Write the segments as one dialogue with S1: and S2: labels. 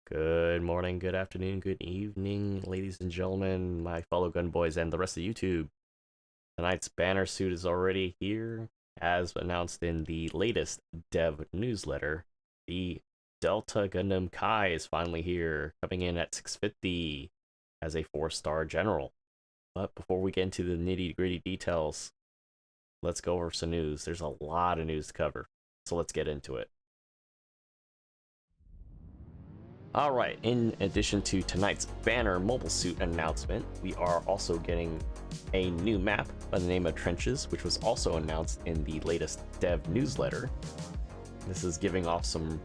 S1: Good morning, good afternoon, good evening, ladies and gentlemen, my fellow gun boys, and the rest of YouTube. Tonight's banner suit is already here, as announced in the latest dev newsletter. The Delta Gundam Kai is finally here, coming in at 650 as a 4-star general. But before we get into the nitty-gritty details, let's go over some news. There's a lot of news to cover, so let's get into it. Alright, in addition to tonight's banner mobile suit announcement, we are also getting a new map by the name of Trenches, which was also announced in the latest dev newsletter. This is giving off some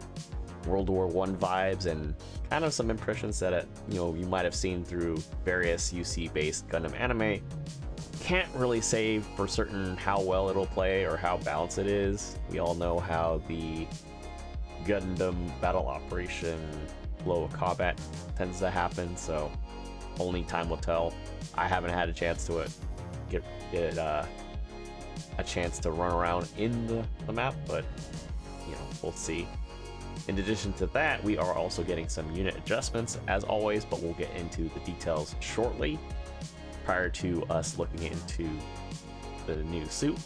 S1: World War I vibes and kind of some impressions that you might have seen through various UC-based Gundam anime. Can't really say for certain how well it'll play or how balanced it is. We all know how the Gundam battle operation flow of combat tends to happen, so only time will tell. I haven't had a chance to get a chance to run around in the map, but we'll see. In addition to that, we are also getting some unit adjustments as always, but we'll get into the details shortly. Prior to us looking into the new suit,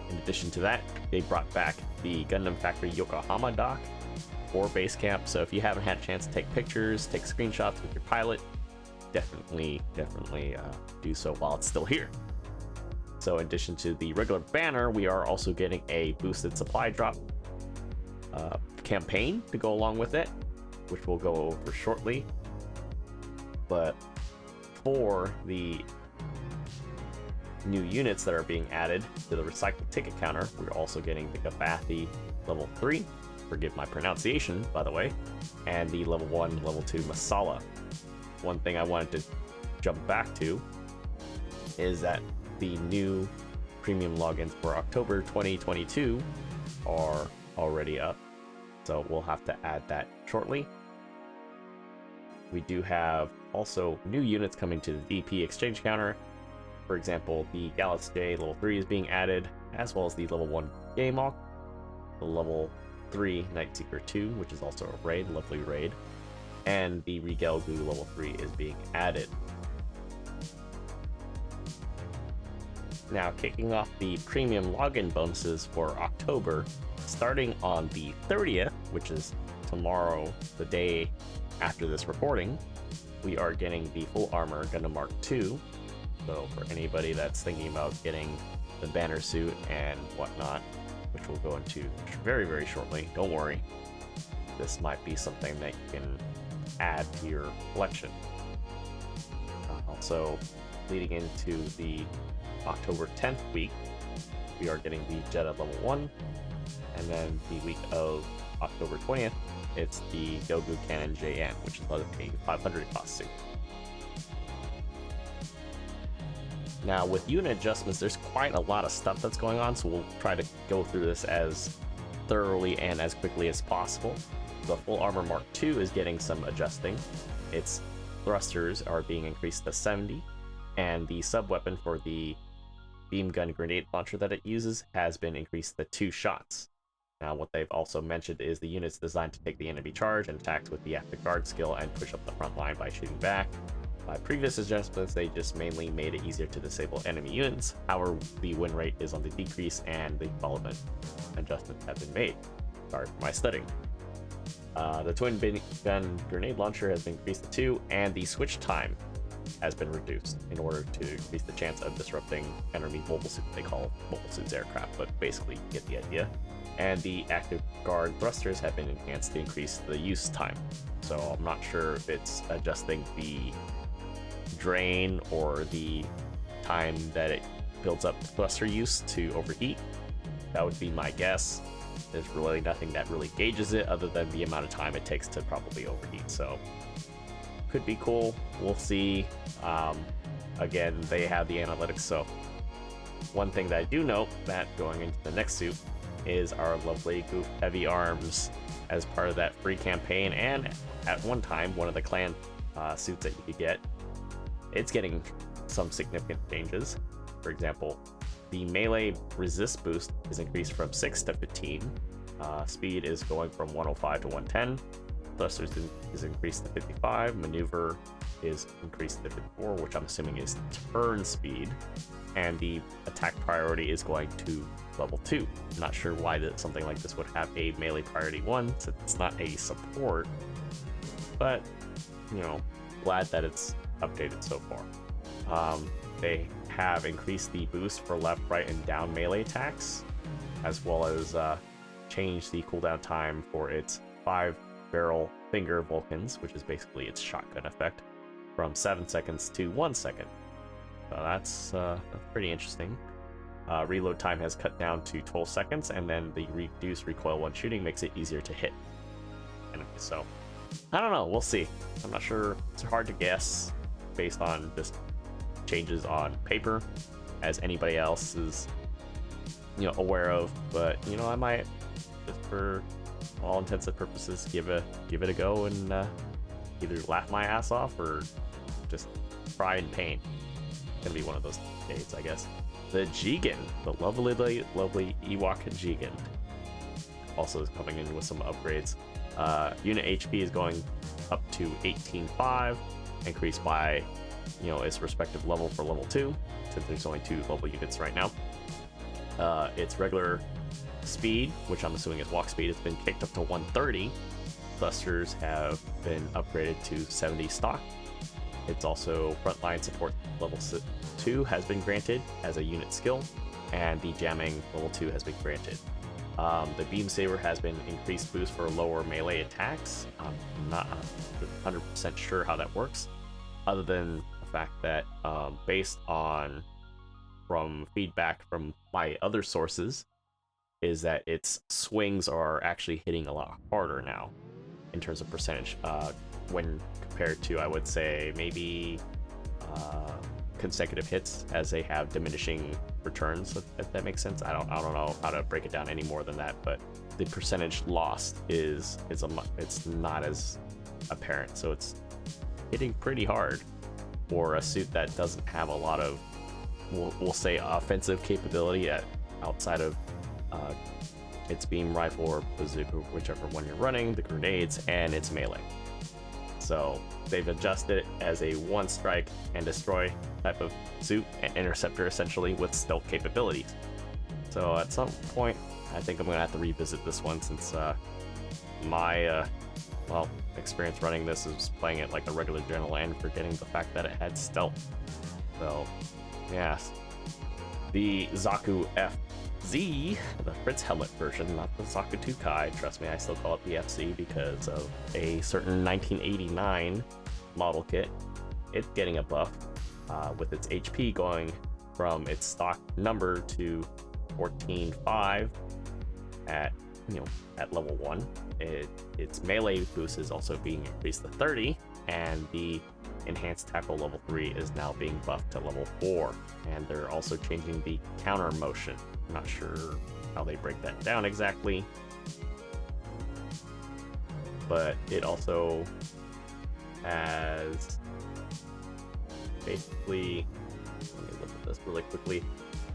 S1: in addition to that, they brought back the Gundam Factory Yokohama dock or base camp, so if you haven't had a chance to take pictures, take screenshots with your pilot, definitely do so while it's still here. So in addition to the regular banner, we are also getting a boosted supply drop campaign to go along with it, which we'll go over shortly. But for the new units that are being added to the recycled ticket counter, we're also getting the Gabathi level 3, forgive my pronunciation by the way, and the level 1, level 2 Masala. One thing I wanted to jump back to is that the new premium logins for October 2022 are already up, so we'll have to add that shortly. We do have also new units coming to the DP exchange counter. For example, the Gallus J level 3 is being added, as well as the level 1 Gaemok, the level 3 Nightseeker 2, which is also a raid, lovely raid, and the Regelgu level 3 is being added. Now, kicking off the premium login bonuses for October, starting on the 30th, which is tomorrow, the day after this recording, we are getting the full armor Gundam Mark II. So for anybody that's thinking about getting the banner suit and whatnot, which we'll go into very, very shortly, don't worry, this might be something that you can add to your collection. Also, leading into the October 10th week, we are getting the Jetta level 1, and then the week of October 20th, it's the Gogu Cannon JN, which is a 500 cost suit. Now, with unit adjustments, there's quite a lot of stuff that's going on, so we'll try to go through this as thoroughly and as quickly as possible. The full armor Mark II is getting some adjusting. Its thrusters are being increased to 70, and the sub-weapon for the beam gun grenade launcher that it uses has been increased to 2 shots. Now, what they've also mentioned is the unit's designed to take the enemy charge and attacks with the active guard skill and push up the front line by shooting back. By previous adjustments, they just mainly made it easier to disable enemy units. However, the win rate is on the decrease and the development adjustments have been made. Sorry for my stuttering. The twin gun grenade launcher has been increased to 2, and the switch time has been reduced in order to increase the chance of disrupting enemy mobile suits. They call mobile suits aircraft, but basically you get the idea. And the active guard thrusters have been enhanced to increase the use time. So I'm not sure if it's adjusting the drain or the time that it builds up thruster use to overheat. That would be my guess. There's really nothing that really gauges it other than the amount of time it takes to probably overheat, so could be cool. We'll see. Again, they have the analytics, so one thing that I do note that going into the next suit is our lovely Goof Heavy Arms as part of that free campaign, and at one time one of the clan suits that you could get. It's getting some significant changes. For example, the melee resist boost is increased from 6 to 15. Speed is going from 105 to 110. Thrusters is increased to 55. Maneuver is increased to 54, which I'm assuming is turn speed. And the attack priority is going to level 2. I'm not sure why something like this would have a melee priority 1, since it's not a support. But, you know, glad that it's updated so far. They have increased the boost for left, right, and down melee attacks, as well as changed the cooldown time for its 5-barrel finger Vulcans, which is basically its shotgun effect, from 7 seconds to 1 second. So that's pretty interesting. Reload time has cut down to 12 seconds, and then the reduced recoil when shooting makes it easier to hit enemies. So I don't know, we'll see. I'm not sure. It's hard to guess based on just changes on paper, as anybody else is, you know, aware of. But you know, I might, just for all intents and purposes, give it a go and either laugh my ass off or just cry in pain. It's gonna be one of those days, I guess. The Jigen, the lovely Ewok Jigen, also is coming in with some upgrades. Unit HP is going up to 18.5, increased by, you know, its respective level for level 2, since there's only 2 level units right now. Its regular speed, which I'm assuming is walk speed, has been kicked up to 130. Thrusters have been upgraded to 70 stock. It's also frontline support level 2 has been granted as a unit skill, and the jamming level 2 has been granted. The Beam Saber has been increased boost for lower melee attacks. I'm not 100% sure how that works, other than the fact that based on from feedback from my other sources, is that its swings are actually hitting a lot harder now in terms of percentage, when compared to, I would say, maybe consecutive hits, as they have diminishing returns, if that makes sense. I don't know how to break it down any more than that, but the percentage lost it's not as apparent, so it's hitting pretty hard for a suit that doesn't have a lot of, we'll say, offensive capability outside of its beam rifle or bazooka, whichever one you're running, the grenades, and its melee. So they've adjusted it as a one strike and destroy type of suit, and interceptor essentially, with stealth capabilities. So at some point, I think I'm gonna have to revisit this one, since my experience running this is playing it like a regular general and forgetting the fact that it had stealth. So yes, the Zaku FZ, the Fritz helmet version, not the Zaku 2 Kai. Trust me, I still call it the FC because of a certain 1989 model kit. It's getting a buff with its HP going from its stock number to 14.5 at level 1. Its melee boost is also being increased to 30, and the enhanced tackle level 3 is now being buffed to level 4, and they're also changing the counter motion. I'm not sure how they break that down exactly, but it also has basically, let me look at this really quickly,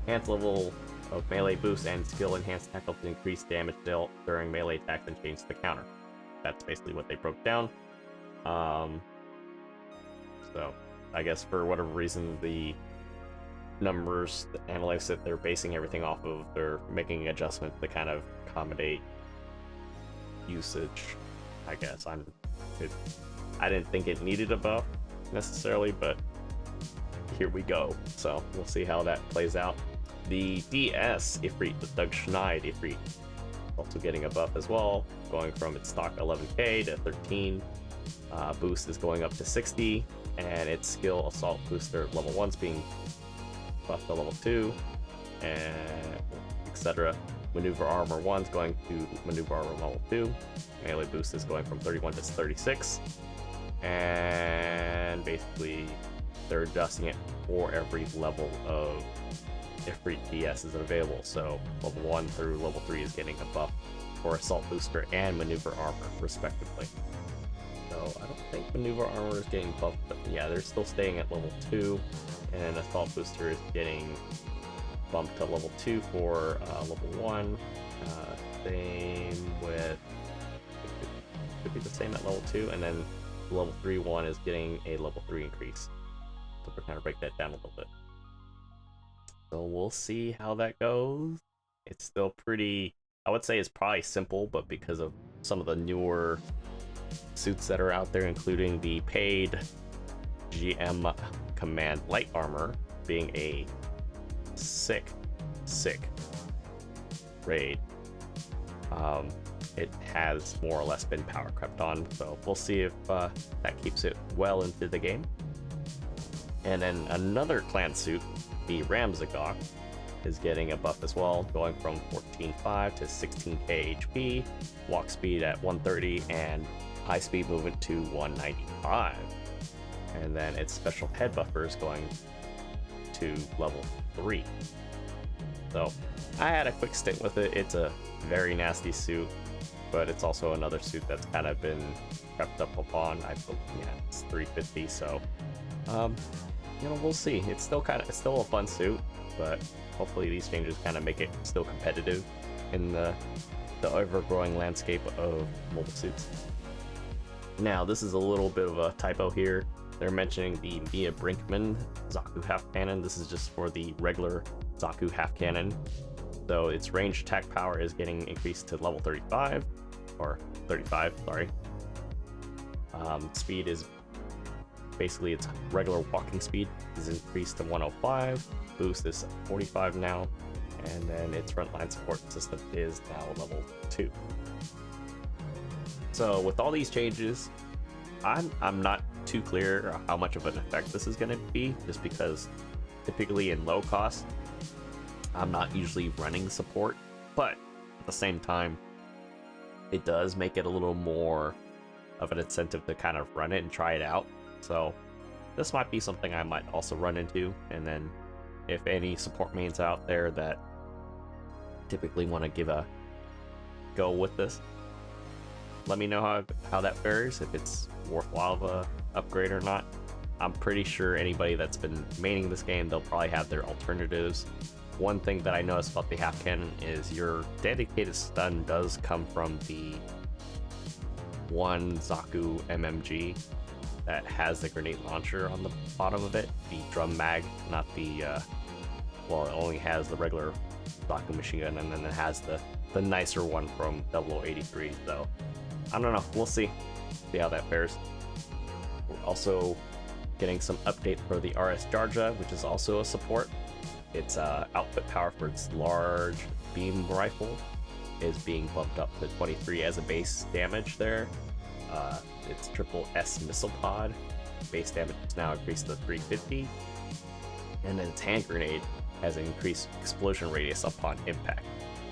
S1: enhanced level of melee boost and skill enhanced tackle to increase damage dealt during melee attacks and change the counter. That's basically what they broke down. So I guess for whatever reason, the numbers, the analytics that they're basing everything off of, they're making adjustments to kind of accommodate usage, I guess. I didn't think it needed a buff necessarily, but here we go. So we'll see how that plays out. The DS Ifrit, the Doug Schneid Ifrit, also getting a buff as well, going from its stock 11k to 13. Boost is going up to 60, and its skill assault booster level 1's being buffed to level 2, and etc. Maneuver armor 1's going to maneuver armor level 2. Melee boost is going from 31 to 36, and basically they're adjusting it for every level of Ifrit DS is available. So level 1 through level 3 is getting a buff for assault booster and maneuver armor respectively. So I don't think maneuver armor is getting buffed, but yeah, they're still staying at level 2, and assault booster is getting bumped to level 2 for level 1. Same with Could be the same at level 2, and then the level 3 one is getting a level 3 increase. So we're kind of break that down a little bit. So we'll see how that goes. It's still pretty, I would say it's probably simple, but because of some of the newer suits that are out there, including the paid GM Command Light Armor being a sick raid, it has more or less been power crept on, so we'll see if that keeps it well into the game. And then another clan suit, the Ramzagok, is getting a buff as well, going from 14.5 to 16k HP, walk speed at 130, and high speed movement to 195. And then its special head buffer is going to level 3. So I had a quick stint with it. It's a very nasty suit, but it's also another suit that's kind of been crept up upon. It's 350, so you know, we'll see. It's still a fun suit, but hopefully these changes kind of make it still competitive in the ever-growing landscape of mobile suits. Now, this is a little bit of a typo here. They're mentioning the Mia Brinkman Zaku half cannon. This is just for the regular Zaku half cannon. So its range attack power is getting increased to level 35, or 35, sorry. Speed is basically its regular walking speed is increased to 105. Boost is 45 now, and then its frontline support system is now level 2. So with all these changes, I'm not too clear how much of an effect this is going to be, just because typically in low cost, I'm not usually running support, but at the same time, it does make it a little more of an incentive to kind of run it and try it out. So this might be something I might also run into, and then if any support mains out there that typically want to give a go with this, let me know how that fares, if it's worthwhile of a upgrade or not. I'm pretty sure anybody that's been maining this game, they'll probably have their alternatives. One thing that I noticed about the half cannon is your dedicated stun does come from the one Zaku MMG that has the grenade launcher on the bottom of it, the drum mag, not the well, it only has the regular Zaku machine gun, and then it has the nicer one from 0083. So I don't know, we'll see how that fares. We're also getting some update for the RS Jarja, which is also a support. Its output power for its large beam rifle is being bumped up to 23 as a base damage there. Its triple S missile pod base damage is now increased to 350, and then its hand grenade has an increased explosion radius upon impact.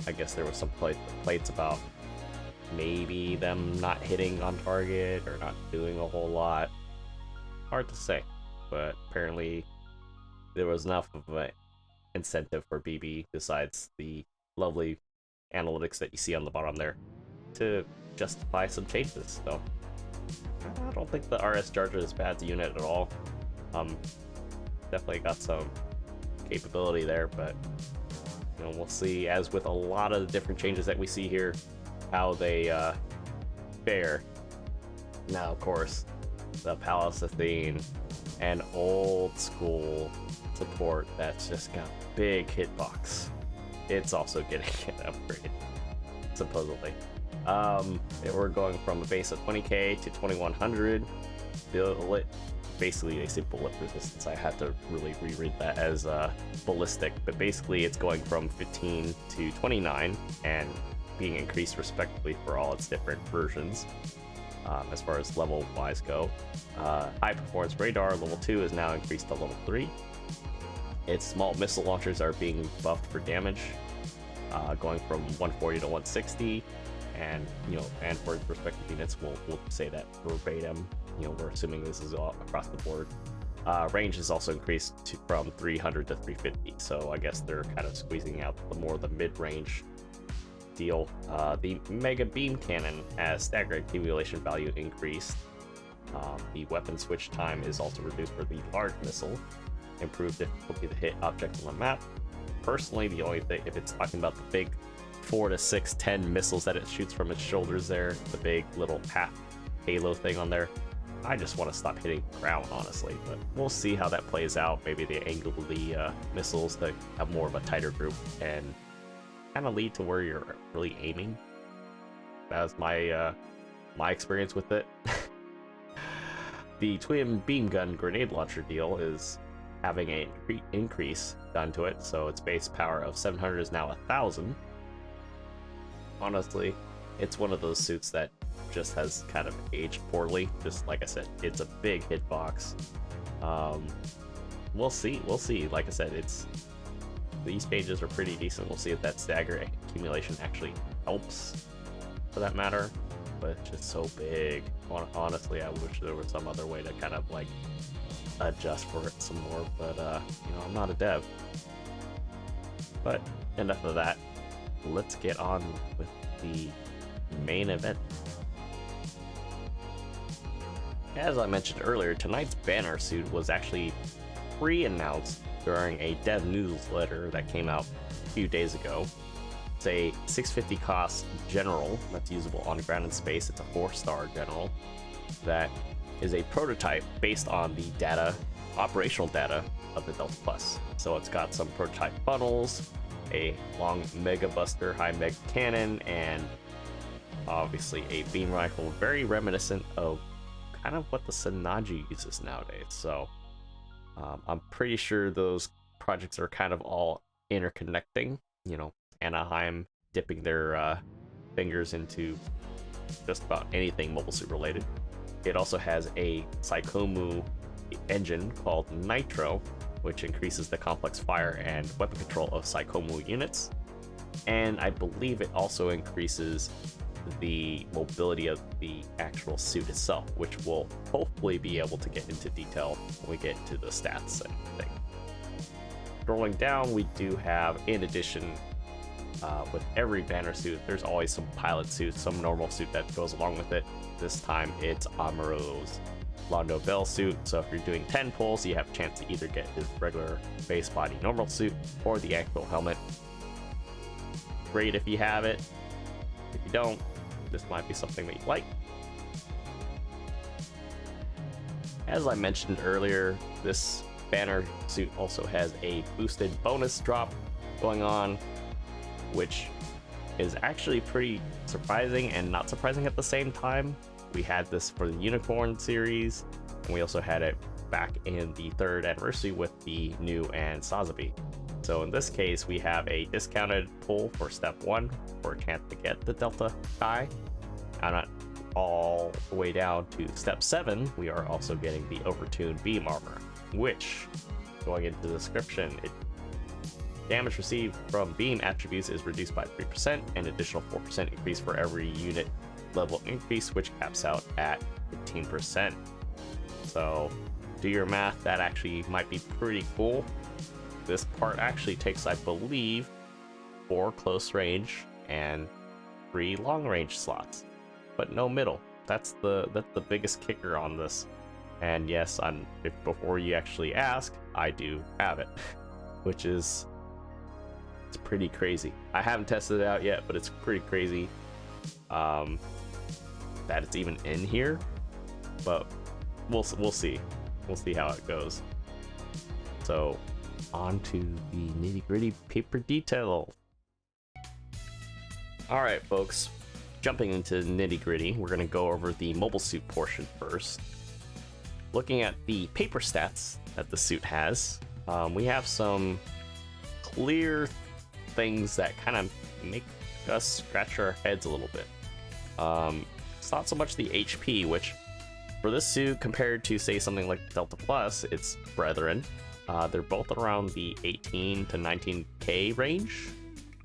S1: I guess there was some plates about maybe them not hitting on target or not doing a whole lot. Hard to say, but apparently there was enough of an incentive for BB, besides the lovely analytics that you see on the bottom there, to justify some changes. So I don't think the RS Jarja is a bad unit at all. Definitely got some capability there, but you know, we'll see, as with a lot of the different changes that we see here, how they fare. Now, of course, the Palace Athene, an old school support that's just got big hitbox. It's also getting an upgrade, supposedly. We're going from a base of 20k to 2100. Basically, they say bullet resistance. I had to really reread that as ballistic, but basically it's going from 15 to 29 and being increased respectively for all its different versions. As far as level wise go, high performance radar level 2 is now increased to level 3. Its small missile launchers are being buffed for damage, going from 140 to 160, and and for its respective units, we'll say that verbatim. We're assuming this is all across the board. Range is also increased from 300 to 350, so I guess they're kind of squeezing out the mid-range deal. The Mega Beam Cannon has stagger accumulation value increased. The weapon switch time is also reduced for the large missile. Improved difficulty to hit objects on the map. Personally, the only thing, if it's talking about the big 4 to 6, 10 missiles that it shoots from its shoulders there, the big little half halo thing on there. I just want to stop hitting the ground, honestly, but we'll see how that plays out. Maybe they angle the missiles to have more of a tighter group and kind of lead to where you're really aiming. That was my experience with it. The twin beam gun grenade launcher deal is having an increase done to it, so its base power of 700 is now 1,000. Honestly, it's one of those suits that just has kind of aged poorly. Just like I said, it's a big hitbox. We'll see. Like I said, these pages are pretty decent. We'll see if that stagger accumulation actually helps, for that matter. But it's just so big. Honestly, I wish there was some other way to kind of like adjust for it some more, but you know, I'm not a dev. But enough of that. Let's get on with the main event. As I mentioned earlier, tonight's banner suit was actually pre-announced during a dev newsletter that came out a few days ago. It's a 650 cost general that's usable on the ground in space. It's a 4-star general that is a prototype based on the operational data of the Delta Plus. So it's got some prototype funnels, a long Mega Buster high Meg cannon, and obviously a beam rifle, very reminiscent of kind of what the Sanaji uses nowadays. So I'm pretty sure those projects are kind of all interconnecting. You know, Anaheim dipping their fingers into just about anything mobile suit related. It also has a Psychomu engine called Nitro, which increases the complex fire and weapon control of Psychomu units. And I believe it also increases the mobility of the actual suit itself, which we'll hopefully be able to get into detail when we get to the stats and thing. Scrolling down, we do have, in addition, with every banner suit, there's always some pilot suit, some normal suit that goes along with it. This time it's Amuro's Londo Bell suit, so if you're doing 10 pulls, you have a chance to either get his regular base body normal suit or the actual helmet. Great if you have it. If you don't, this might be something that you like. As I mentioned earlier, this banner suit also has a boosted bonus drop going on, which is actually pretty surprising and not surprising at the same time. We had this for the Unicorn series, and we also had it back in the 3rd anniversary with the new and Sazabi. So in this case, we have a discounted pull for step 1 for a chance to get the Delta Kai. And not all the way down to step 7, we are also getting the overtuned beam armor, which, going into the description, damage received from beam attributes is reduced by 3%, and additional 4% increase for every unit level increase, which caps out at 15%. So do your math, that actually might be pretty cool. This part actually takes, I believe, 4 close range and 3 long range slots, but no middle. That's the biggest kicker on this. And yes, before you actually ask, I do have it, which is, it's pretty crazy. I haven't tested it out yet, but it's pretty crazy that it's even in here. But we'll see. We'll see how it goes. So on to the nitty-gritty paper detail. All right, folks. Jumping into nitty-gritty, we're going to go over the mobile suit portion first. Looking at the paper stats that the suit has, we have some clear things that kind of make us scratch our heads a little bit. It's not so much the HP, which for this suit compared to say something like Delta Plus, it's brethren. They're both around the 18 to 19k range,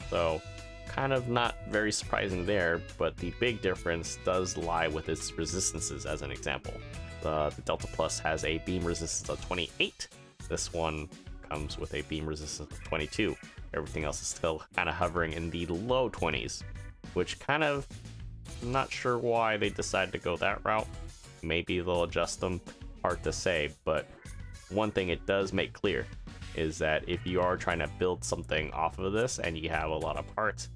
S1: so kind of not very surprising there, but the big difference does lie with its resistances. As an example, the Delta Plus has a beam resistance of 28. This one comes with a beam resistance of 22. Everything else is still kind of hovering in the low 20s, which kind of, I'm not sure why they decided to go that route. Maybe they'll adjust them, hard to say, but one thing it does make clear is that if you are trying to build something off of this and you have a lot of parts,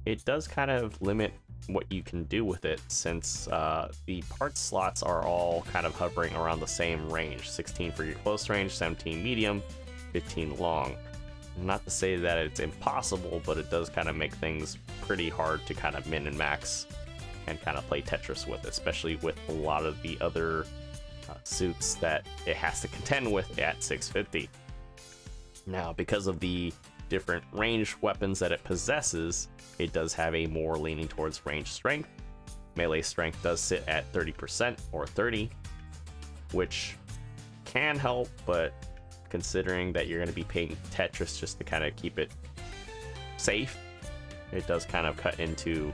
S1: it does kind of limit what you can do with it, since the part slots are all kind of hovering around the same range: 16 for your close range, 17 medium, 15 long. Not to say that it's impossible, but it does kind of make things pretty hard to kind of min and max and kind of play Tetris with, especially with a lot of the other suits that it has to contend with at 650. Now, because of the different range weapons that it possesses, it does have a more leaning towards range strength. Melee strength does sit at 30% or 30, which can help, but considering that you're going to be paying Tetris just to kind of keep it safe, it does kind of cut into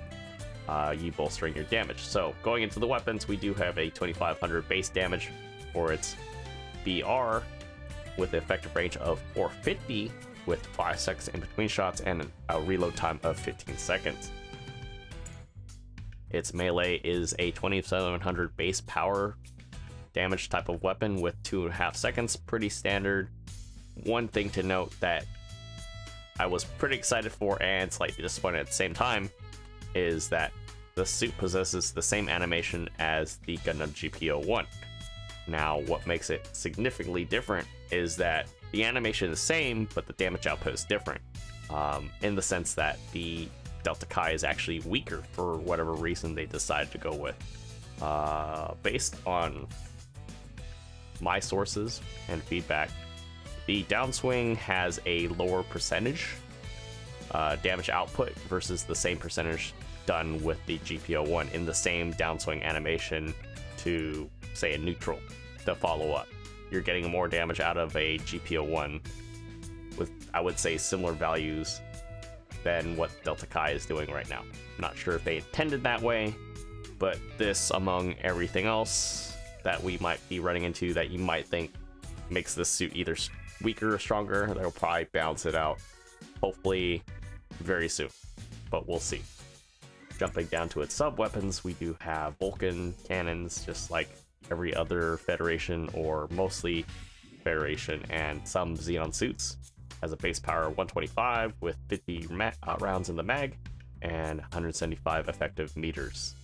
S1: you bolstering your damage. So going into the weapons, we do have a 2500 base damage for its VR with an effective range of 450 with 5 seconds in between shots and a reload time of 15 seconds. Its melee is a 2700 base power damage type of weapon with 2.5 seconds, pretty standard. One thing to note that I was pretty excited for and slightly disappointed at the same time is that the suit possesses the same animation as the Gundam GBO1. Now, what makes it significantly different is that the animation is the same, but the damage output is different, in the sense that the Delta Kai is actually weaker for whatever reason they decided to go with. Based on my sources and feedback, the downswing has a lower percentage damage output versus the same percentage done with the GPO1 in the same downswing animation to, say, a neutral to follow up. You're getting more damage out of a GPO1 with, I would say, similar values than what Delta Kai is doing right now. Not sure if they intended that way, but this, among everything else that we might be running into that you might think makes this suit either weaker or stronger, they'll probably balance it out, hopefully very soon, but we'll see. Jumping down to its sub-weapons, we do have Vulcan cannons, just like every other Federation, or mostly Federation, and some Xeon suits. Has a base power of 125 with 50 rounds in the mag and 175 effective meters.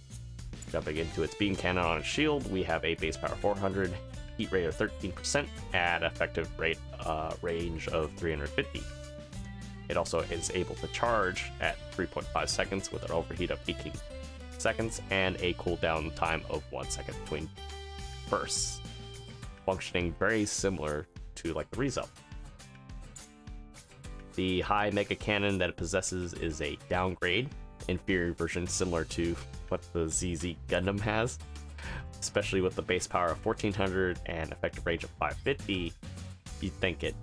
S1: Jumping into its beam cannon on its shield, we have a base power 400, heat rate of 13%, and effective rate range of 350. It also is able to charge at 3.5 seconds with an overheat of 18 seconds and a cooldown time of 1 second between bursts, functioning very similar to like the Rizzo. The high mega cannon that it possesses is a downgrade, inferior version similar to what the ZZ Gundam has, especially with the base power of 1400 and effective range of 550. You'd think it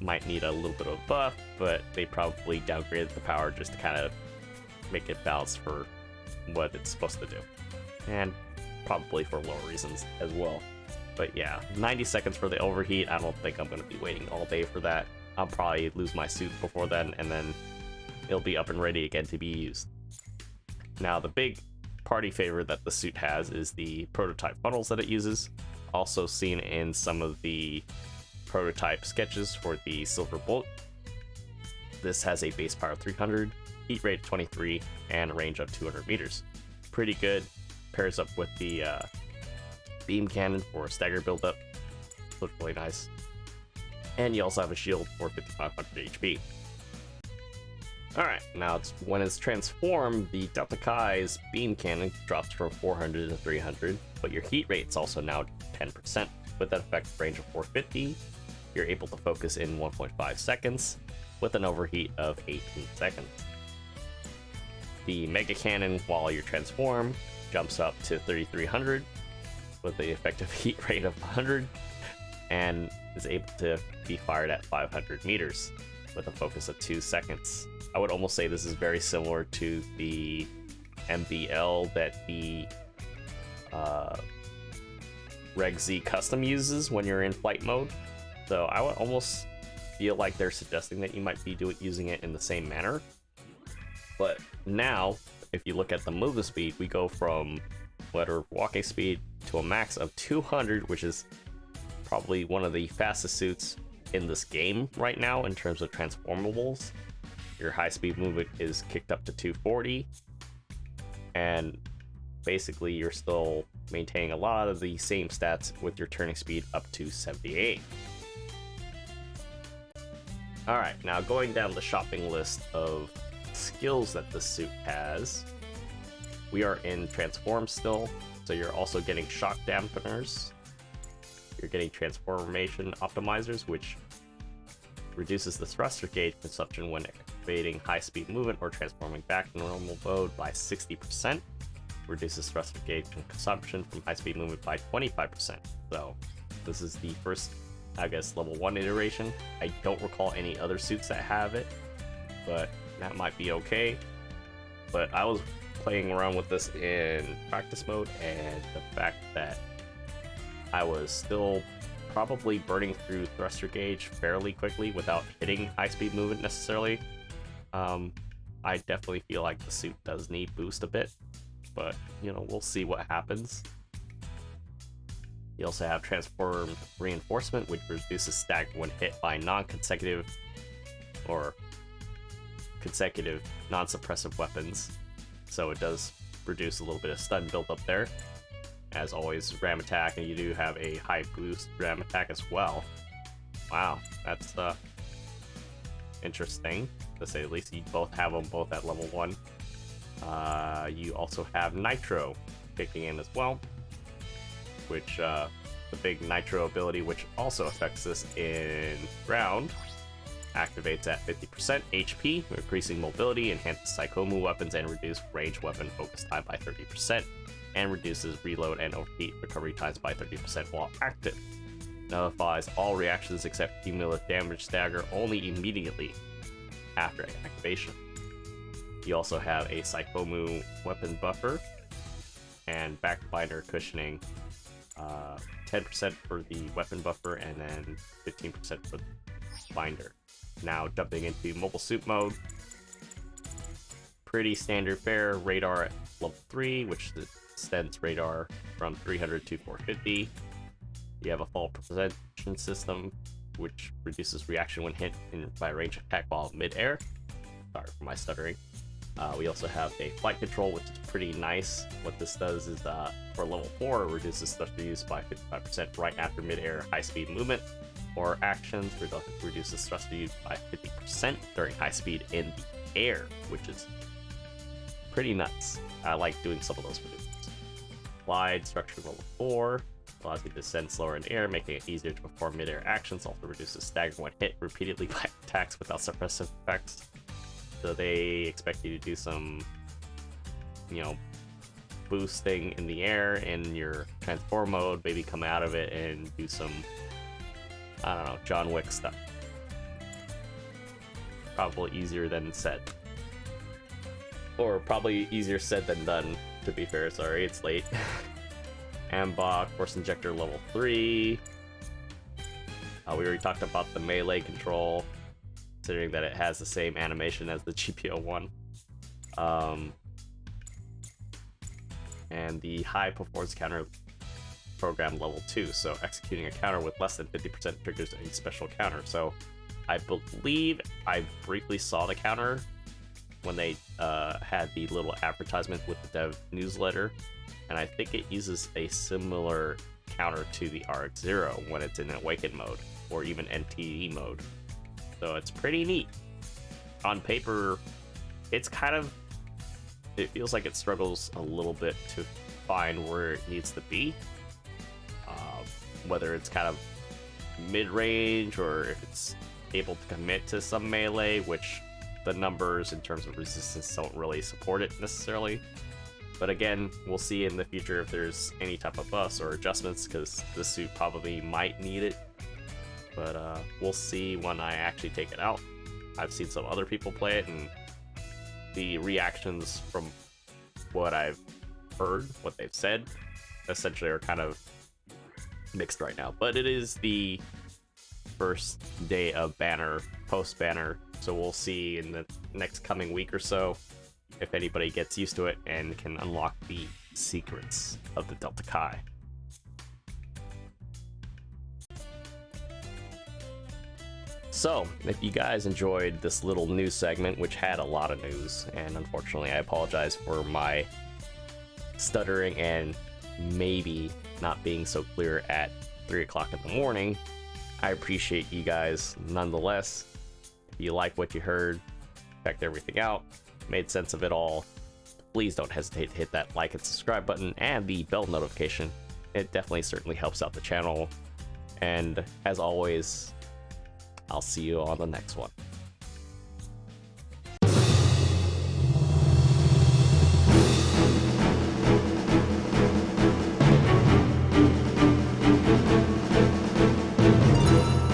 S1: might need a little bit of a buff, but they probably downgraded the power just to kind of make it balanced for what it's supposed to do, and probably for lower reasons as well. But yeah, 90 seconds for the overheat. I don't think I'm going to be waiting all day for that. I'll probably lose my suit before then, and then it'll be up and ready again to be used. Now, the big party favor that the suit has is the prototype funnels that it uses, also seen in some of the prototype sketches for the Silver Bolt. This has a base power of 300, heat rate of 23, and a range of 200 meters. Pretty good. Pairs up with the beam cannon for stagger buildup. Looks really nice. And you also have a shield for 5500 HP. Alright, now when it's transformed, the Delta Kai's beam cannon drops from 400 to 300, but your heat rate's also now 10%. With that effective range of 450, you're able to focus in 1.5 seconds with an overheat of 18 seconds. The Mega Cannon, while you're transformed, jumps up to 3300 with the effective heat rate of 100 and is able to be fired at 500 meters with a focus of 2 seconds. I would almost say this is very similar to the MBL that the Reg Z custom uses when you're in flight mode. So I would almost feel like they're suggesting that you might be using it in the same manner. But now, if you look at the movement speed, we go from letter walking speed to a max of 200, which is probably one of the fastest suits in this game right now in terms of transformables. Your high-speed movement is kicked up to 240, and basically you're still maintaining a lot of the same stats with your turning speed up to 78. Alright, now going down the shopping list of skills that the suit has, we are in Transform still, so you're also getting Shock Dampeners. You're getting Transformation Optimizers, which reduces the thruster gauge consumption when activating high-speed movement or transforming back to normal mode by 60%. Reduces thruster gauge consumption from high-speed movement by 25%. So this is the first, I guess, level 1 iteration. I don't recall any other suits that have it, but that might be okay. But I was playing around with this in practice mode, and the fact that I was still probably burning through thruster gauge fairly quickly without hitting high-speed movement necessarily, I definitely feel like the suit does need boost a bit. But, you know, we'll see what happens. You also have Transformed Reinforcement, which reduces stagger when hit by non-consecutive or consecutive non-suppressive weapons. So it does reduce a little bit of stun buildup there. As always, ram attack, and you do have a high boost ram attack as well. Wow, that's interesting, to say the least. You both have them both at level 1. You also have Nitro kicking in as well, which the big Nitro ability, which also affects this in ground, activates at 50% HP, increasing mobility, enhances Psychomu weapons, and reduce range weapon focus time by 30%, and reduces reload and overheat recovery times by 30% while active. Nullifies all reactions except cumulative damage stagger only immediately after activation. You also have a Psychomu weapon buffer and backbinder cushioning, 10% for the weapon buffer and then 15% for the binder. Now jumping into mobile suit mode, pretty standard fare. Radar at level 3, which extends radar from 300 to 450. You have a fall prevention system, which reduces reaction when hit by range attack while mid-air. Sorry for my stuttering. We also have a flight control, which is pretty nice. What this does is, for level 4, it reduces thruster use by 55% right after mid-air high-speed movement, or actions reduces thruster use by 50% during high speed in the air, which is pretty nuts. I like doing some of those maneuvers. Glide structure level 4 allows you to descend slower in the air, making it easier to perform mid-air actions. Also reduces stagger when hit repeatedly by attacks without suppressive effects. So they expect you to do some, you know, boosting in the air in your transform mode, maybe come out of it and do some, I don't know, John Wick stuff. Probably easier than said. Or probably easier said than done, to be fair. Sorry, it's late. Ambok, Force Injector level 3. We already talked about the melee control, considering that it has the same animation as the GBO1. And the high performance counter program level 2, so executing a counter with less than 50% triggers a special counter. So I believe I briefly saw the counter when they had the little advertisement with the dev newsletter, and I think it uses a similar counter to the RX-0 when it's in Awakened mode, or even NTE mode. So it's pretty neat. On paper, it's kind of, it feels like it struggles a little bit to find where it needs to be. Whether it's kind of mid-range or if it's able to commit to some melee, which the numbers in terms of resistance don't really support it necessarily. But again, we'll see in the future if there's any type of buffs or adjustments, because this suit probably might need it. But we'll see when I actually take it out. I've seen some other people play it, and the reactions from what I've heard, what they've said, essentially are kind of mixed right now. But it is the first day of banner, post-banner, so we'll see in the next coming week or so if anybody gets used to it and can unlock the secrets of the Delta Kai. So, if you guys enjoyed this little news segment, which had a lot of news, and unfortunately I apologize for my stuttering and maybe not being so clear at 3 o'clock in the morning, I appreciate you guys nonetheless. If you like what you heard, checked everything out, made sense of it all, please don't hesitate to hit that like and subscribe button and the bell notification. It definitely certainly helps out the channel. And as always, I'll see you on the next one.